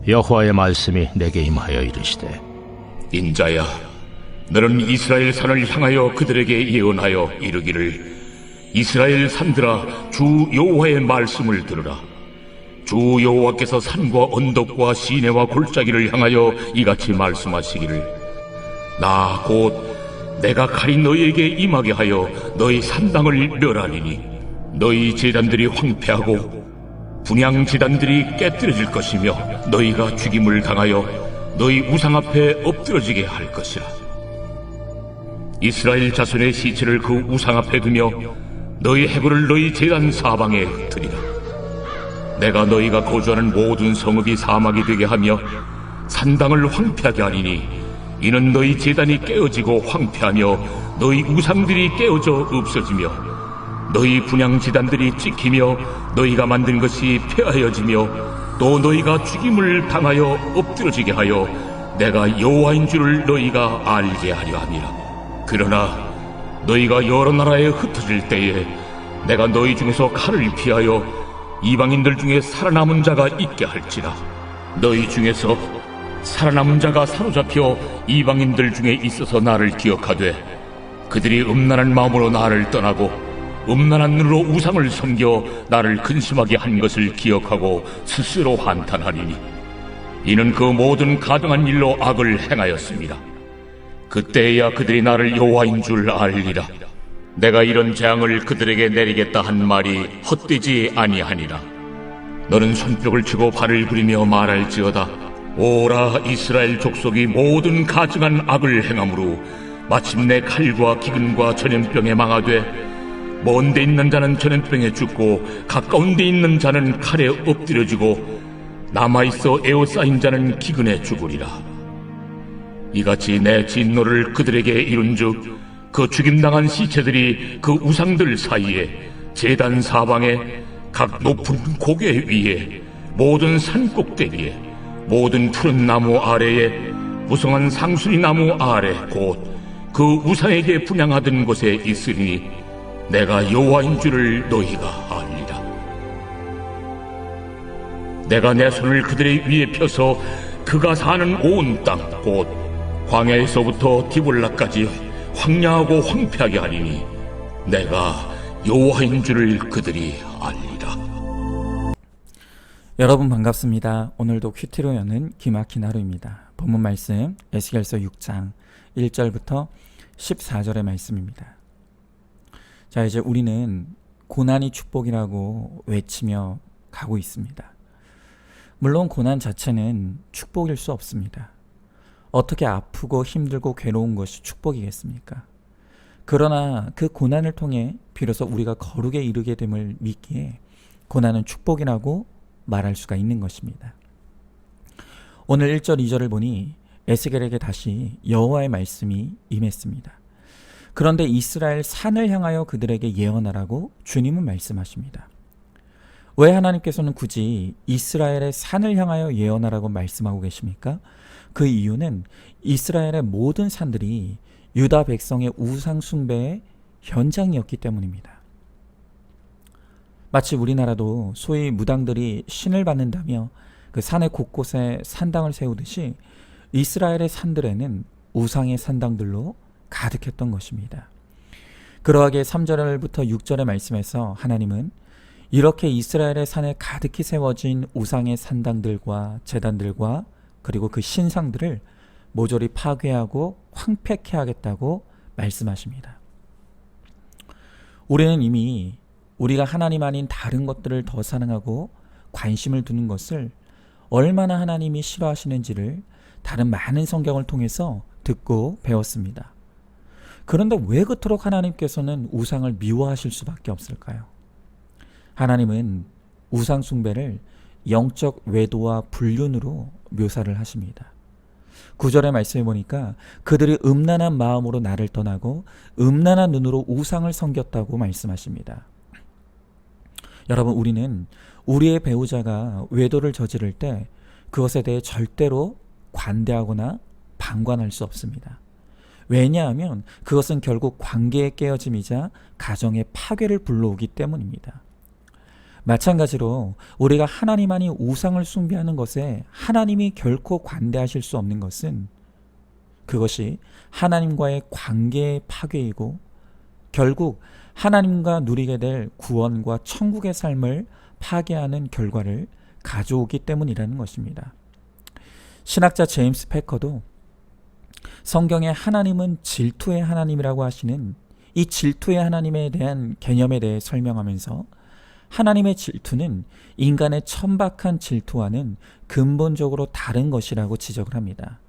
여호와의 말씀이 내게 임하여 이르시되, 인자야, 너는 이스라엘 산을 향하여 그들에게 예언하여 이르기를, 이스라엘 산들아, 주 여호와의 말씀을 들으라. 주 여호와께서 산과 언덕과 시내와 골짜기를 향하여 이같이 말씀하시기를, 나 곧 내가 칼이 너희에게 임하게 하여 너희 산당을 멸하리니 너희 제단들이 황폐하고 분향 제단들이 깨뜨려질 것이며 너희가 죽임을 당하여 너희 우상 앞에 엎드러지게 할 것이라. 이스라엘 자손의 시체를 그 우상 앞에 두며 너희 해골을 너희 제단 사방에 흩으리라. 내가 너희가 거주하는 모든 성읍이 사막이 되게 하며 산당을 황폐하게 하리니 이는 너희 제단이 깨어지고 황폐하며 너희 우상들이 깨어져 없어지며 너희 분향 제단들이 찍히며 너희가 만든 것이 폐하여지며 또 너희가 죽임을 당하여 엎드러지게 하여 내가 여호와인 줄을 너희가 알게 하려 함이라. 그러나 너희가 여러 나라에 흩어질 때에 내가 너희 중에서 칼을 피하여 이방인들 중에 살아남은 자가 있게 할지라. 너희 중에서 살아남은 자가 사로잡혀 이방인들 중에 있어서 나를 기억하되 그들이 음란한 마음으로 나를 떠나고 음란한 눈으로 우상을 섬겨 나를 근심하게 한 것을 기억하고 스스로 한탄하리니 이는 그 모든 가증한 일로 악을 행하였습니다. 그때야 그들이 나를 여호와인 줄 알리라. 내가 이런 재앙을 그들에게 내리겠다 한 말이 헛되지 아니하니라. 너는 손뼉을 치고 발을 부리며 말할지어다. 오라, 이스라엘 족속이 모든 가증한 악을 행함으로 마침내 칼과 기근과 전염병에 망하되 먼 데 있는 자는 전염병에 죽고 가까운 데 있는 자는 칼에 엎드려지고 남아있어 에워싸인 자는 기근에 죽으리라. 이같이 내 진노를 그들에게 이룬즉 그 죽임당한 시체들이 그 우상들 사이에 제단 사방에 각 높은 고개 위에 모든 산 꼭대기에 모든 푸른 나무 아래에 무성한 상수리 나무 아래 곧 그 우상에게 분향하던 곳에 있으리니 내가 여호와인 줄을 너희가 알리라. 내가 내 손을 그들의 위에 펴서 그가 사는 온 땅 곧 광야에서부터 디볼라까지 황량하고 황폐하게 하리니 내가 여호와인 줄을 그들이 알리라. 여러분 반갑습니다. 오늘도 큐티로 여는 기막힌 하루입니다. 본문 말씀 에스겔서 6장 1절부터 14절의 말씀입니다. 자, 이제 우리는 고난이 축복이라고 외치며 가고 있습니다. 물론 고난 자체는 축복일 수 없습니다. 어떻게 아프고 힘들고 괴로운 것이 축복이겠습니까? 그러나 그 고난을 통해 비로소 우리가 거룩에 이르게 됨을 믿기에 고난은 축복이라고 말할 수가 있는 것입니다. 오늘 1절 2절을 보니 에스겔에게 다시 여호와의 말씀이 임했습니다. 그런데 이스라엘 산을 향하여 그들에게 예언하라고 주님은 말씀하십니다. 왜 하나님께서는 굳이 이스라엘의 산을 향하여 예언하라고 말씀하고 계십니까? 그 이유는 이스라엘의 모든 산들이 유다 백성의 우상 숭배의 현장이었기 때문입니다. 마치 우리나라도 소위 무당들이 신을 받는다며 그 산의 곳곳에 산당을 세우듯이 이스라엘의 산들에는 우상의 산당들로 가득했던 것입니다. 그러하게 3절부터 6절의 말씀에서 하나님은 이렇게 이스라엘의 산에 가득히 세워진 우상의 산당들과 제단들과 그리고 그 신상들을 모조리 파괴하고 황폐케 하겠다고 말씀하십니다. 우리는 이미 우리가 하나님 아닌 다른 것들을 더 사랑하고 관심을 두는 것을 얼마나 하나님이 싫어하시는지를 다른 많은 성경을 통해서 듣고 배웠습니다. 그런데 왜 그토록 하나님께서는 우상을 미워하실 수밖에 없을까요? 하나님은 우상 숭배를 영적 외도와 불륜으로 묘사를 하십니다. 9절의 말씀에 보니까 그들이 음란한 마음으로 나를 떠나고 음란한 눈으로 우상을 섬겼다고 말씀하십니다. 여러분, 우리는 우리의 배우자가 외도를 저지를 때 그것에 대해 절대로 관대하거나 방관할 수 없습니다. 왜냐하면 그것은 결국 관계의 깨어짐이자 가정의 파괴를 불러오기 때문입니다. 마찬가지로 우리가 하나님 아닌 우상을 숭배하는 것에 하나님이 결코 관대하실 수 없는 것은 그것이 하나님과의 관계의 파괴이고 결국 하나님과 누리게 될 구원과 천국의 삶을 파괴하는 결과를 가져오기 때문이라는 것입니다. 신학자 제임스 패커도 성경에 하나님은 질투의 하나님이라고 하시는 이 질투의 하나님에 대한 개념에 대해 설명하면서 하나님의 질투는 인간의 천박한 질투와는 근본적으로 다른 것이라고 지적을 합니다.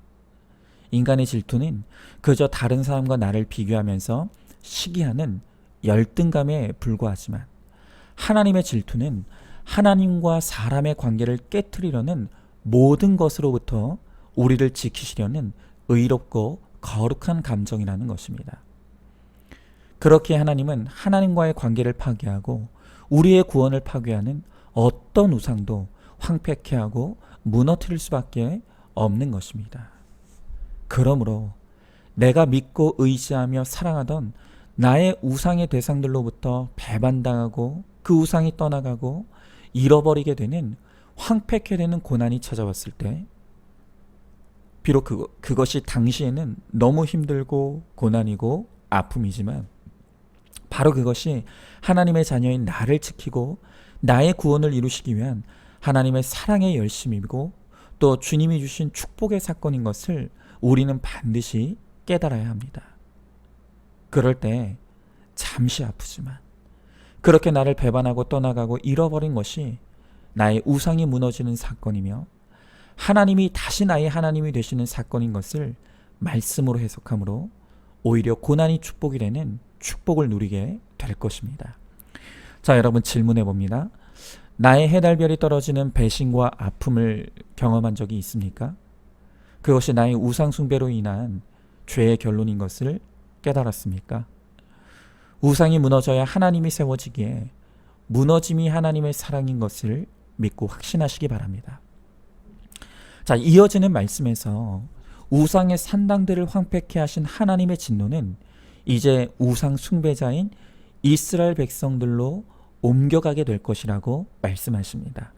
인간의 질투는 그저 다른 사람과 나를 비교하면서 시기하는 열등감에 불과하지만 하나님의 질투는 하나님과 사람의 관계를 깨트리려는 모든 것으로부터 우리를 지키시려는 의롭고 거룩한 감정이라는 것입니다. 그렇게 하나님은 하나님과의 관계를 파괴하고 우리의 구원을 파괴하는 어떤 우상도 황폐케 하고 무너뜨릴 수밖에 없는 것입니다. 그러므로 내가 믿고 의지하며 사랑하던 나의 우상의 대상들로부터 배반당하고 그 우상이 떠나가고 잃어버리게 되는 황폐케 되는 고난이 찾아왔을 때 비록 그것이 당시에는 너무 힘들고 고난이고 아픔이지만 바로 그것이 하나님의 자녀인 나를 지키고 나의 구원을 이루시기 위한 하나님의 사랑의 열심이고 또 주님이 주신 축복의 사건인 것을 우리는 반드시 깨달아야 합니다. 그럴 때 잠시 아프지만 그렇게 나를 배반하고 떠나가고 잃어버린 것이 나의 우상이 무너지는 사건이며 하나님이 다시 나의 하나님이 되시는 사건인 것을 말씀으로 해석하므로 오히려 고난이 축복이 되는 축복을 누리게 될 것입니다. 자, 여러분 질문해 봅니다. 나의 해달별이 떨어지는 배신과 아픔을 경험한 적이 있습니까? 그것이 나의 우상 숭배로 인한 죄의 결론인 것을 깨달았습니까? 우상이 무너져야 하나님이 세워지기에 무너짐이 하나님의 사랑인 것을 믿고 확신하시기 바랍니다. 자, 이어지는 말씀에서 우상의 산당들을 황폐케 하신 하나님의 진노는 이제 우상 숭배자인 이스라엘 백성들로 옮겨가게 될 것이라고 말씀하십니다.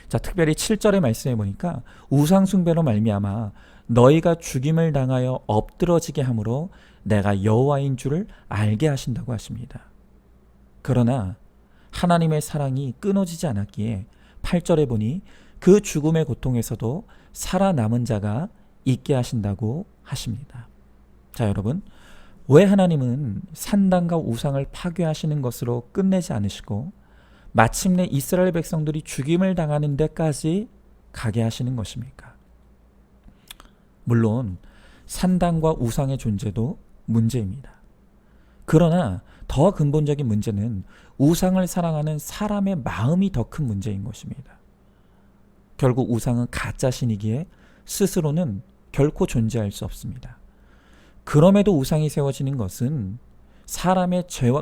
자, 특별히 7절의 말씀에 보니까 우상 숭배로 말미암아 너희가 죽임을 당하여 엎드러지게 함으로 내가 여호와인 줄을 알게 하신다고 하십니다. 그러나 하나님의 사랑이 끊어지지 않았기에 8절에 보니 그 죽음의 고통에서도 살아남은 자가 있게 하신다고 하십니다. 자, 여러분, 왜 하나님은 산당과 우상을 파괴하시는 것으로 끝내지 않으시고 마침내 이스라엘 백성들이 죽임을 당하는 데까지 가게 하시는 것입니까? 물론 산당과 우상의 존재도 문제입니다. 그러나 더 근본적인 문제는 우상을 사랑하는 사람의 마음이 더 큰 문제인 것입니다. 결국 우상은 가짜 신이기에 스스로는 결코 존재할 수 없습니다. 그럼에도 우상이 세워지는 것은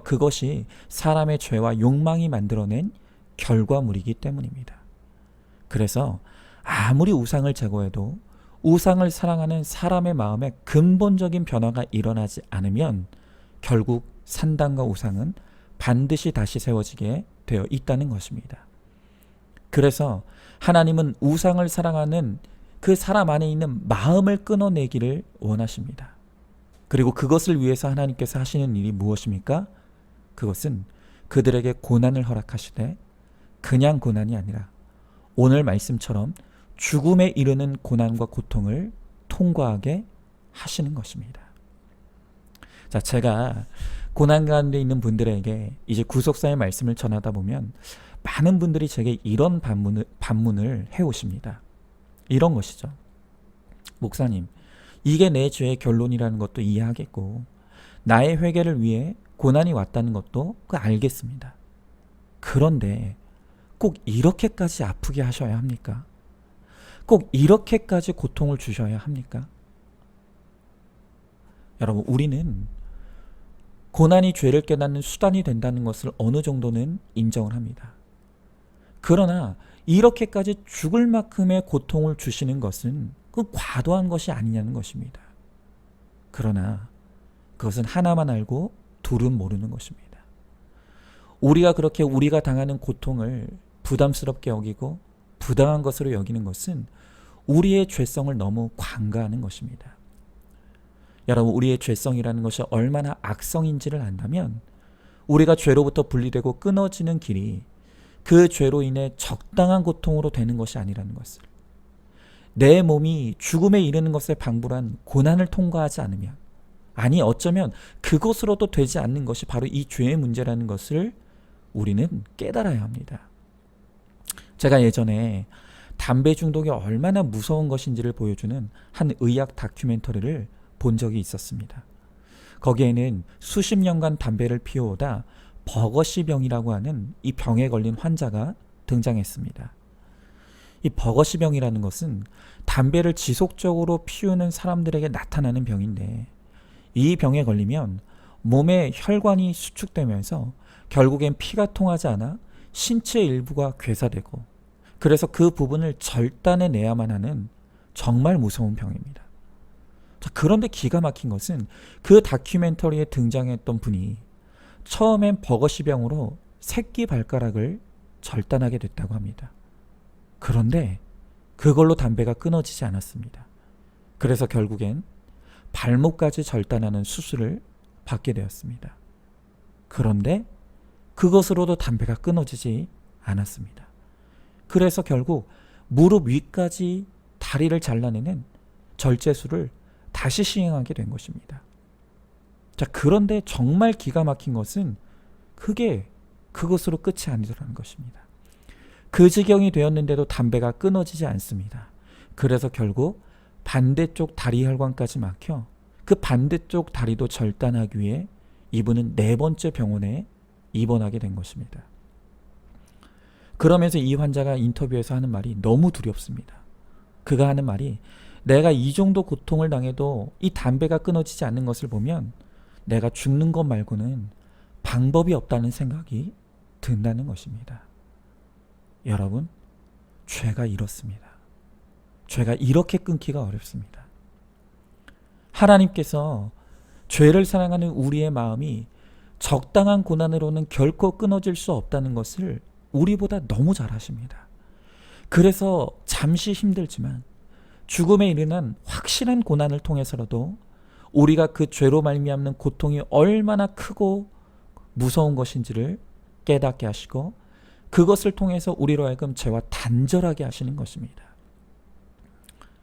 그것이 사람의 죄와 욕망이 만들어낸 결과물이기 때문입니다. 그래서 아무리 우상을 제거해도 우상을 사랑하는 사람의 마음에 근본적인 변화가 일어나지 않으면 결국 산당과 우상은 반드시 다시 세워지게 되어 있다는 것입니다. 그래서 하나님은 우상을 사랑하는 그 사람 안에 있는 마음을 끊어내기를 원하십니다. 그리고 그것을 위해서 하나님께서 하시는 일이 무엇입니까? 그것은 그들에게 고난을 허락하시되 그냥 고난이 아니라 오늘 말씀처럼 죽음에 이르는 고난과 고통을 통과하게 하시는 것입니다. 자, 제가 고난 가운데 있는 분들에게 이제 구속사의 말씀을 전하다 보면 많은 분들이 제게 이런 반문을 해오십니다. 이런 것이죠. 목사님, 이게 내 죄의 결론이라는 것도 이해하겠고 나의 회개를 위해 고난이 왔다는 것도 알겠습니다. 그런데 꼭 이렇게까지 아프게 하셔야 합니까? 꼭 이렇게까지 고통을 주셔야 합니까? 여러분, 우리는 고난이 죄를 깨닫는 수단이 된다는 것을 어느 정도는 인정을 합니다. 그러나 이렇게까지 죽을 만큼의 고통을 주시는 것은 그 과도한 것이 아니냐는 것입니다. 그러나 그것은 하나만 알고 둘은 모르는 것입니다. 우리가 그렇게 우리가 당하는 고통을 부담스럽게 여기고 부당한 것으로 여기는 것은 우리의 죄성을 너무 관가하는 것입니다. 여러분, 우리의 죄성이라는 것이 얼마나 악성인지를 안다면 우리가 죄로부터 분리되고 끊어지는 길이 그 죄로 인해 적당한 고통으로 되는 것이 아니라는 것을, 내 몸이 죽음에 이르는 것에 방불한 고난을 통과하지 않으면, 아니 어쩌면 그것으로도 되지 않는 것이 바로 이 죄의 문제라는 것을 우리는 깨달아야 합니다. 제가 예전에 담배 중독이 얼마나 무서운 것인지를 보여주는 한 의학 다큐멘터리를 본 적이 있었습니다. 거기에는 수십 년간 담배를 피워오다 버거시 병이라고 하는 이 병에 걸린 환자가 등장했습니다. 이 버거시 병이라는 것은 담배를 지속적으로 피우는 사람들에게 나타나는 병인데, 이 병에 걸리면 몸의 혈관이 수축되면서 결국엔 피가 통하지 않아 신체 일부가 괴사되고, 그래서 그 부분을 절단해내야만 하는 정말 무서운 병입니다. 자, 그런데 기가 막힌 것은 그 다큐멘터리에 등장했던 분이 처음엔 버거시 병으로 새끼 발가락을 절단하게 됐다고 합니다. 그런데 그걸로 담배가 끊어지지 않았습니다. 그래서 결국엔 발목까지 절단하는 수술을 받게 되었습니다. 그런데 그것으로도 담배가 끊어지지 않았습니다. 그래서 결국 무릎 위까지 다리를 잘라내는 절제술을 다시 시행하게 된 것입니다. 자, 그런데 정말 기가 막힌 것은 그게 그것으로 끝이 아니더라는 것입니다. 그 지경이 되었는데도 담배가 끊어지지 않습니다. 그래서 결국 반대쪽 다리 혈관까지 막혀 그 반대쪽 다리도 절단하기 위해 이분은 4번째 병원에 입원하게 된 것입니다. 그러면서 이 환자가 인터뷰에서 하는 말이 너무 두렵습니다. 그가 하는 말이, 내가 이 정도 고통을 당해도 이 담배가 끊어지지 않는 것을 보면 내가 죽는 것 말고는 방법이 없다는 생각이 든다는 것입니다. 여러분, 죄가 이렇습니다. 죄가 이렇게 끊기가 어렵습니다. 하나님께서 죄를 사랑하는 우리의 마음이 적당한 고난으로는 결코 끊어질 수 없다는 것을 우리보다 너무 잘 아십니다. 그래서 잠시 힘들지만 죽음에 이르는 확실한 고난을 통해서라도 우리가 그 죄로 말미암는 고통이 얼마나 크고 무서운 것인지를 깨닫게 하시고, 그것을 통해서 우리로 하여금 죄와 단절하게 하시는 것입니다.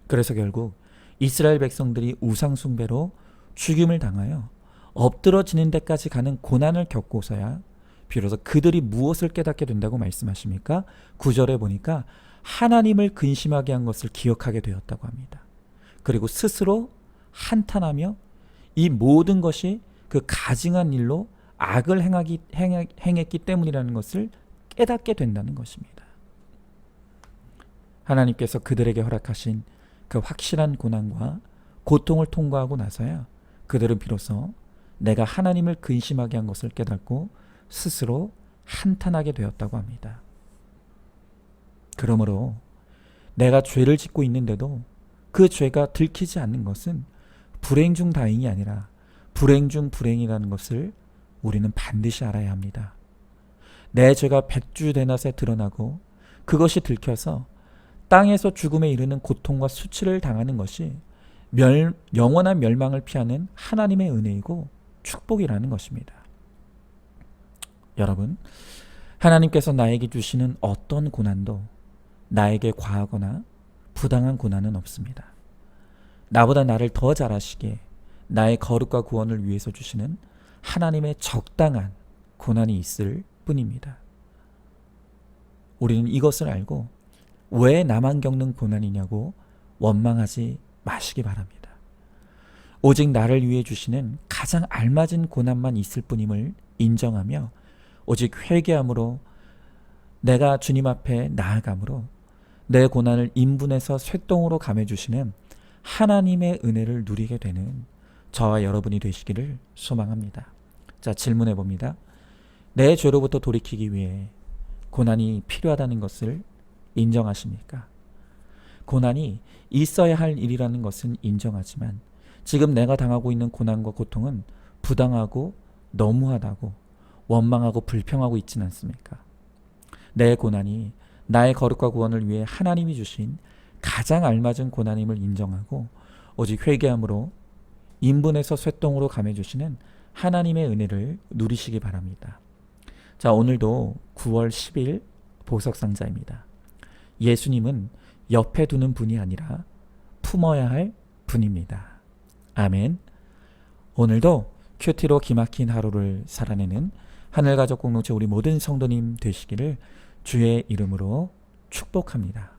그래서 결국 이스라엘 백성들이 우상 숭배로 죽임을 당하여 엎드러지는 데까지 가는 고난을 겪고서야 비로소 그들이 무엇을 깨닫게 된다고 말씀하십니까? 9절에 보니까 하나님을 근심하게 한 것을 기억하게 되었다고 합니다. 그리고 스스로 한탄하며 이 모든 것이 그 가증한 일로 악을 행했기 때문이라는 것을 깨닫게 된다는 것입니다. 하나님께서 그들에게 허락하신 그 확실한 고난과 고통을 통과하고 나서야 그들은 비로소 내가 하나님을 근심하게 한 것을 깨닫고 스스로 한탄하게 되었다고 합니다. 그러므로 내가 죄를 짓고 있는데도 그 죄가 들키지 않는 것은 불행 중 다행이 아니라 불행 중 불행이라는 것을 우리는 반드시 알아야 합니다. 내 죄가 백주대낮에 드러나고 그것이 들켜서 땅에서 죽음에 이르는 고통과 수치를 당하는 것이 영원한 멸망을 피하는 하나님의 은혜이고 축복이라는 것입니다. 여러분, 하나님께서 나에게 주시는 어떤 고난도 나에게 과하거나 부당한 고난은 없습니다. 나보다 나를 더 잘 아시기에 나의 거룩과 구원을 위해서 주시는 하나님의 적당한 고난이 있을 뿐입니다. 우리는 이것을 알고 왜 나만 겪는 고난이냐고 원망하지 마시기 바랍니다. 오직 나를 위해 주시는 가장 알맞은 고난만 있을 뿐임을 인정하며 오직 회개함으로 내가 주님 앞에 나아감으로 내 고난을 인분해서 쇠똥으로 감해주시는 하나님의 은혜를 누리게 되는 저와 여러분이 되시기를 소망합니다. 자, 질문해 봅니다. 내 죄로부터 돌이키기 위해 고난이 필요하다는 것을 인정하십니까? 고난이 있어야 할 일이라는 것은 인정하지만 지금 내가 당하고 있는 고난과 고통은 부당하고 너무하다고 원망하고 불평하고 있지는 않습니까? 내 고난이 나의 거룩과 구원을 위해 하나님이 주신 가장 알맞은 고난임을 인정하고 오직 회개함으로 인분에서 쇠똥으로 감해주시는 하나님의 은혜를 누리시기 바랍니다. 자, 오늘도 9월 10일 보석상자입니다. 예수님은 옆에 두는 분이 아니라 품어야 할 분입니다. 아멘. 오늘도 큐티로 기막힌 하루를 살아내는 하늘가족 공동체 우리 모든 성도님 되시기를 주의 이름으로 축복합니다.